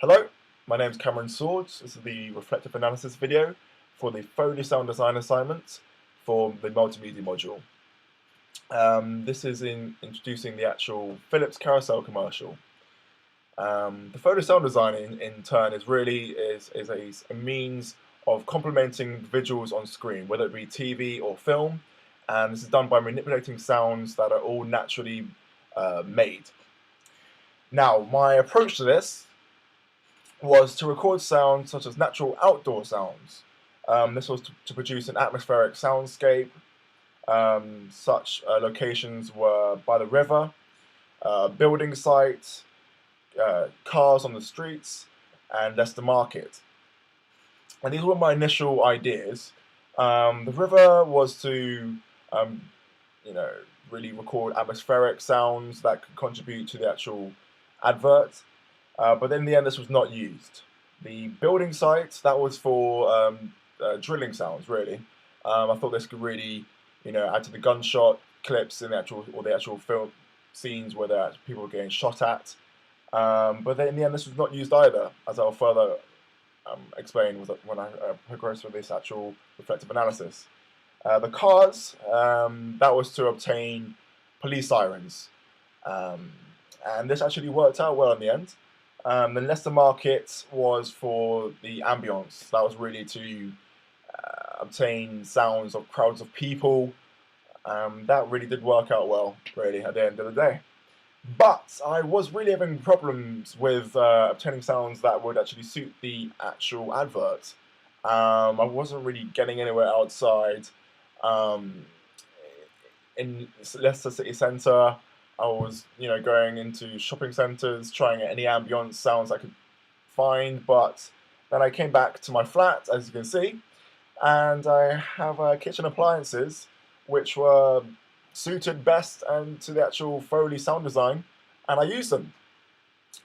Hello, my name is Cameron Swords. This is the reflective analysis video for the Foley sound design assignment for the multimedia module. This is introducing the actual Philips carousel commercial. The Foley sound design in turn is a means of complementing visuals on screen, whether it be TV or film, and this is done by manipulating sounds that are all naturally made. Now, my approach to this was to record sounds such as natural outdoor sounds. This was to produce an atmospheric soundscape. Such locations were by the river, building sites, cars on the streets, and Leicester Market. And these were my initial ideas. The river was to, really record atmospheric sounds that could contribute to the actual advert. But in the end, this was not used. The building sites, that was for drilling sounds, really. I thought this could really, add to the gunshot clips in the actual film scenes where people were getting shot at. But then in the end, this was not used either, as I'll further explain when I progress with this actual reflective analysis. The cars, that was to obtain police sirens. And this actually worked out well in the end. The Leicester Market was for the ambience. That was really to obtain sounds of crowds of people. That really did work out well, really, at the end of the day. But I was really having problems with obtaining sounds that would actually suit the actual advert. I wasn't really getting anywhere outside. In Leicester city centre, I was, going into shopping centres, trying any ambience sounds I could find, but then I came back to my flat, as you can see, and I have kitchen appliances which were suited best to the actual Foley sound design, and I used them.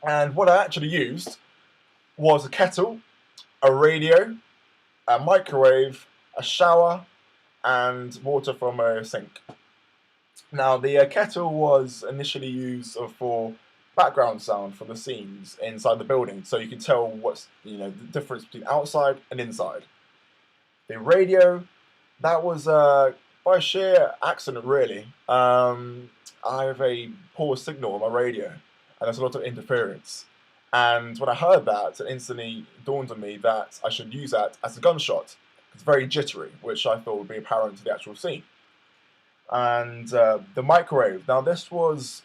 And what I actually used was a kettle, a radio, a microwave, a shower, and water from a sink. Now, the kettle was initially used for background sound for the scenes inside the building, so you can tell what's the difference between outside and inside. The radio, that was by sheer accident, really. I have a poor signal on my radio, and there's a lot of interference. And when I heard that, it instantly dawned on me that I should use that as a gunshot. It's very jittery, which I thought would be apparent to the actual scene. And the microwave. Now this was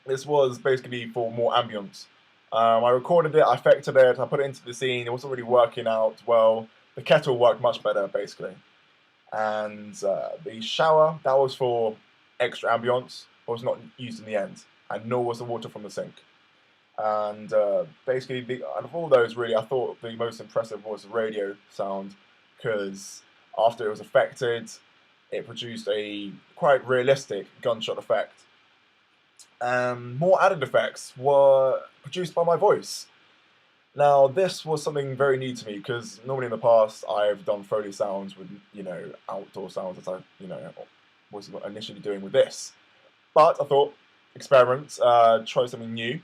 basically for more ambience. I recorded it, I effected it, I put it into the scene. It wasn't really working out well. The kettle worked much better, basically. And the shower, that was for extra ambience, but was not used in the end, and nor was the water from the sink. And basically, out of all those, really, I thought the most impressive was the radio sound, because after it was affected, it produced a quite realistic gunshot effect. More added effects were produced by my voice. Now, this was something very new to me, because normally in the past I've done Foley sounds with, outdoor sounds that I, was initially doing with this. But I thought, experiment, try something new.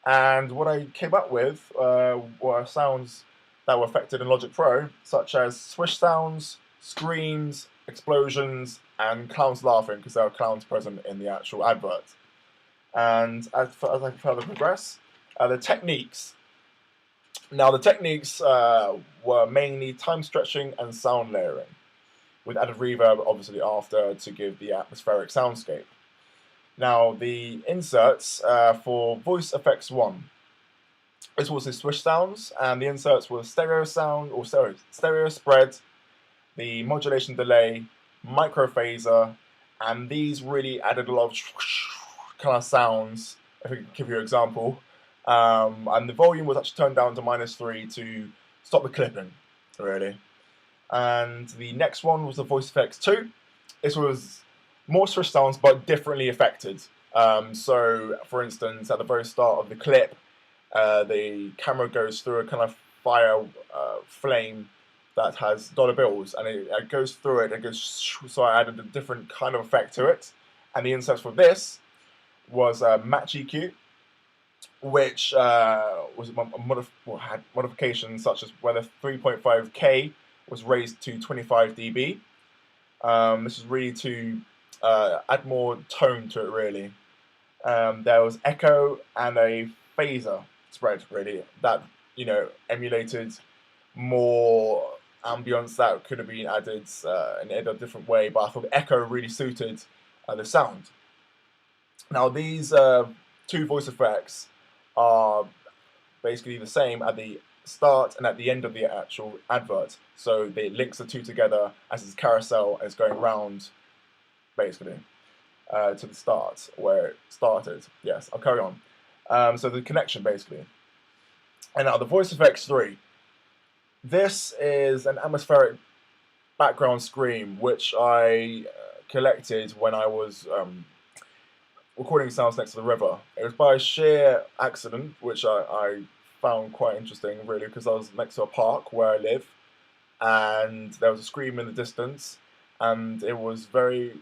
And what I came up with were sounds that were affected in Logic Pro, such as swish sounds, screams, explosions, and clowns laughing, because there are clowns present in the actual advert. And as I further progress, the techniques. Now, the techniques were mainly time stretching and sound layering, with added reverb, obviously, after to give the atmospheric soundscape. Now, the inserts for Voice Effects 1. This was the swish sounds, and the inserts were stereo sound, or stereo spread, the modulation delay, microphaser, and these really added a lot of kind of sounds. If I could give you an example. And the volume was actually turned down to -3 to stop the clipping, really. And the next one was the Voice Effects 2. This was more swish sounds, but differently affected. So, for instance, at the very start of the clip, the camera goes through a kind of fire flame that has dollar bills, and it goes through it, so I added a different kind of effect to it. And the inserts for this was Match EQ, which had modifications such as where the 3.5K was raised to 25 dB. This is really to add more tone to it, really. There was echo and a phaser spread, really, that, emulated more ambience that could have been added in a different way, but I thought the echo really suited the sound. Now, these two voice effects are basically the same at the start and at the end of the actual advert. So it links the two together as this carousel is going round, basically, to the start where it started. Yes, I'll carry on. So the connection, basically. And now the voice effects 3. This is an atmospheric background scream which I collected when I was recording sounds next to the river. It was by sheer accident, which I found quite interesting, really, because I was next to a park where I live, and there was a scream in the distance, and it was very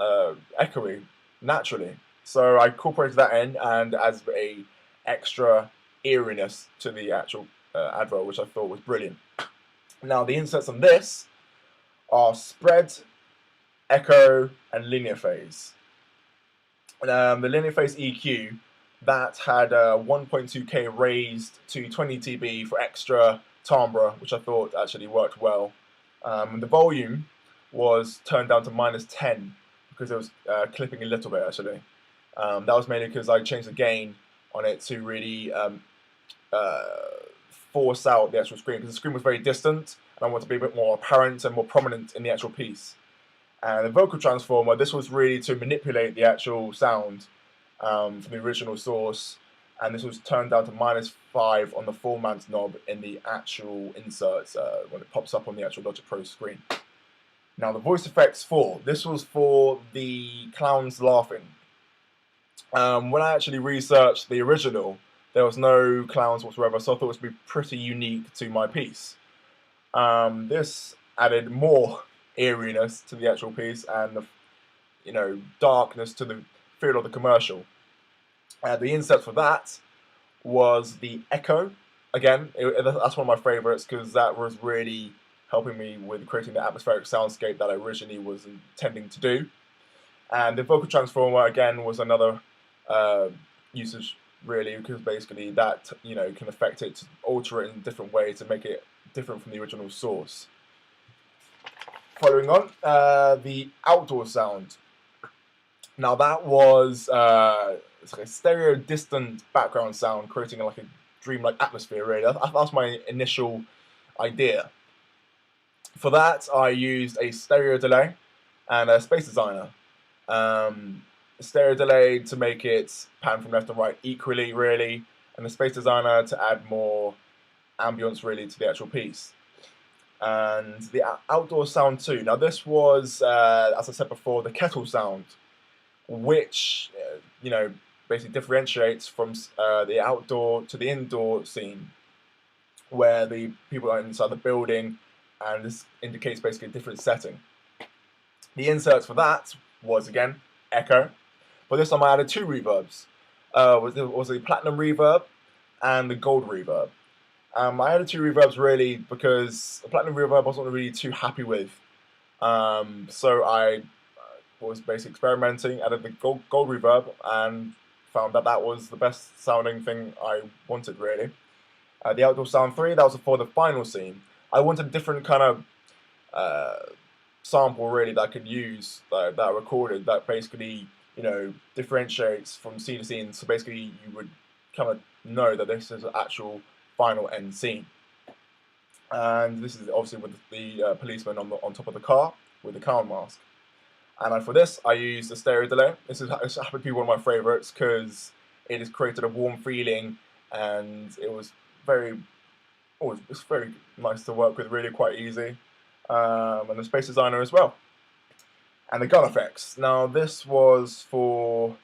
echoey, naturally. So I incorporated that in, and as a extra eeriness to the actual advert, which I thought was brilliant. Now, the inserts on this are spread, echo, and linear phase. The linear phase EQ, that had 1.2K raised to 20 dB for extra timbre, which I thought actually worked well. The volume was turned down to -10 because it was clipping a little bit, actually. That was mainly because I changed the gain on it to really force out the actual scream, because the scream was very distant and I wanted to be a bit more apparent and more prominent in the actual piece. And the vocal transformer, this was really to manipulate the actual sound from the original source, and this was turned down to -5 on the formant knob in the actual inserts when it pops up on the actual Logic Pro screen. Now, the voice effects 4, this was for the clowns laughing. When I actually researched the original, there was no clowns whatsoever, so I thought it would be pretty unique to my piece. This added more eeriness to the actual piece and the, darkness to the feel of the commercial. The insert for that was the echo. Again, that's one of my favorites because that was really helping me with creating the atmospheric soundscape that I originally was intending to do. And the vocal transformer, again, was another usage, really, because basically that, can affect it to alter it in a different way to make it different from the original source. Following on, the outdoor sound. Now, that was it's like a stereo distant background sound, creating like a dreamlike atmosphere, really. That's my initial idea. For that, I used a stereo delay and a space designer. A stereo delay to make it pan from left and right equally, really, and the space designer to add more ambience, really, to the actual piece. And the outdoor sound too. Now, this was, as I said before, the kettle sound, which, basically differentiates from the outdoor to the indoor scene, where the people are inside the building, and this indicates basically a different setting. The inserts for that was, again, echo, but this time I added 2 reverbs. Was the platinum reverb and the gold reverb. I added 2 reverbs really because the platinum reverb I wasn't really too happy with. So I was basically experimenting, added the gold reverb, and found that that was the best sounding thing I wanted, really. The outdoor sound 3, that was for the final scene. I wanted a different kind of sample, really, that I could use, that I recorded, that basically, differentiates from scene to scene. So basically you would kind of know that this is an actual final end scene. And this is obviously with the policeman on top of the car with the clown mask. And for this, I used a stereo delay. This happened to be one of my favorites because it has created a warm feeling, and it was very nice to work with, really quite easy. And the space designer as well. And the gun effects. Now, this was for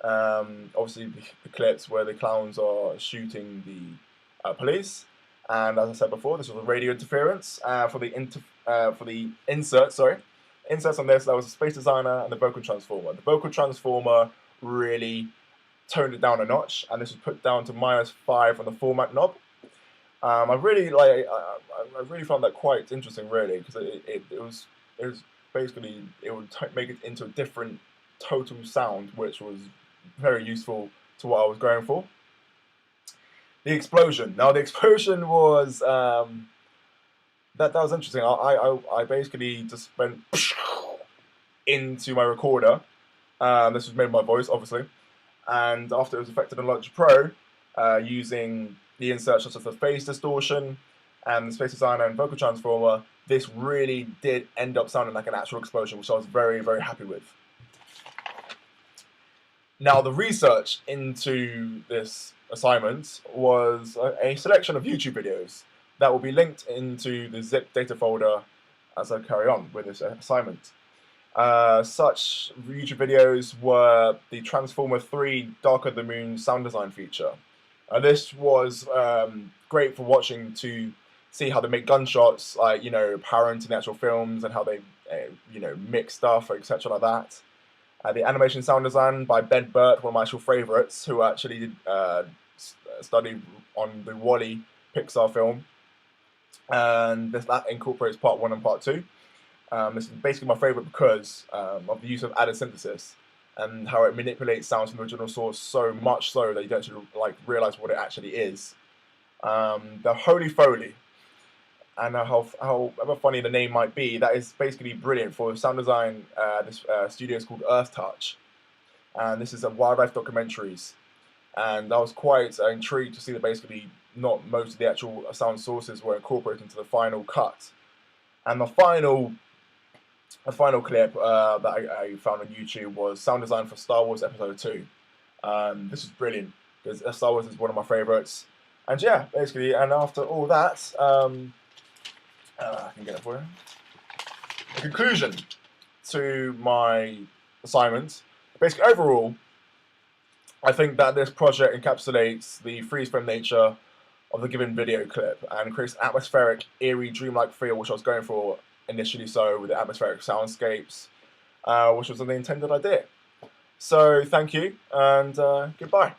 obviously the clips where the clowns are shooting the police. And as I said before, this was a radio interference. For the inserts on this, that was the space designer and the vocal transformer. The vocal transformer really toned it down a notch, and this was put down to -5 on the format knob. I really like. I really found that quite interesting, really, because it was basically it would make it into a different total sound, which was very useful to what I was going for. The explosion. Now the explosion was that was interesting. I basically just went into my recorder. This was made by my voice, obviously, and after it was affected in Logic Pro, using the inserts such as the phase distortion and the space designer and vocal transformer, this really did end up sounding like an actual explosion, which I was very, very happy with. Now, the research into this assignment was a selection of YouTube videos that will be linked into the zip data folder as I carry on with this assignment. Such YouTube videos were the Transformer 3 Dark of the Moon sound design feature. This was great for watching to see how they make gunshots, like, you know, power into the actual films and how they, you know, mix stuff, etc. like that. The animation sound design by Ben Burt, one of my actual favourites, who actually studied on the Wall-E Pixar film. And that incorporates part 1 and part 2. This is basically my favourite because of the use of added synthesis and how it manipulates sounds from the original source so much so that you don't actually like realise what it actually is. The Holy Foley, and however funny the name might be, that is basically brilliant for sound design. This studio is called Earth Touch, and this is a wildlife documentaries. And I was quite intrigued to see that basically not most of the actual sound sources were incorporated into the final cut. And the final clip that I found on YouTube was sound design for Star Wars Episode 2. This is brilliant because Star Wars is one of my favorites. And yeah, basically, and after all that, I can get it for you. The conclusion to my assignment, basically overall, I think that this project encapsulates the freeze-frame nature of the given video clip and creates an atmospheric, eerie, dreamlike feel, which I was going for initially, so with the atmospheric soundscapes, which was the intended idea. So thank you, and goodbye.